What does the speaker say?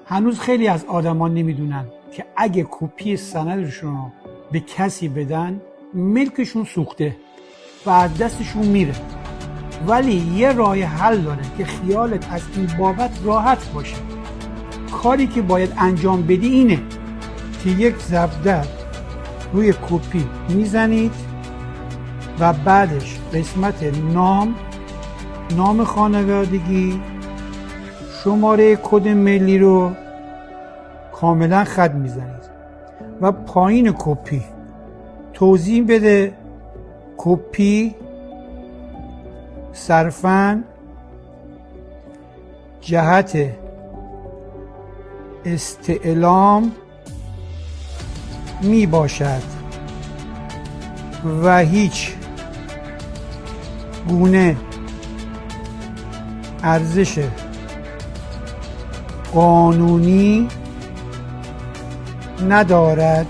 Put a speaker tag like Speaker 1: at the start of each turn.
Speaker 1: هنوز خیلی از آدما نمیدونن که اگه کپی سندشون رو به کسی بدن ملکشون سوخته و از دستشون میره. ولی یه راه حل داره که خیالت از این بابت راحت باشه. کاری که باید انجام بدی اینه که یک زبدر روی کپی میزنید و بعدش قسمت نام خانوادگی، شماره کد ملی رو کاملا خط میزنید و پایین کپی توضیح بده کپی صرفاً جهت استعلام می باشد و هیچ گونه ارزش قانونی ندارد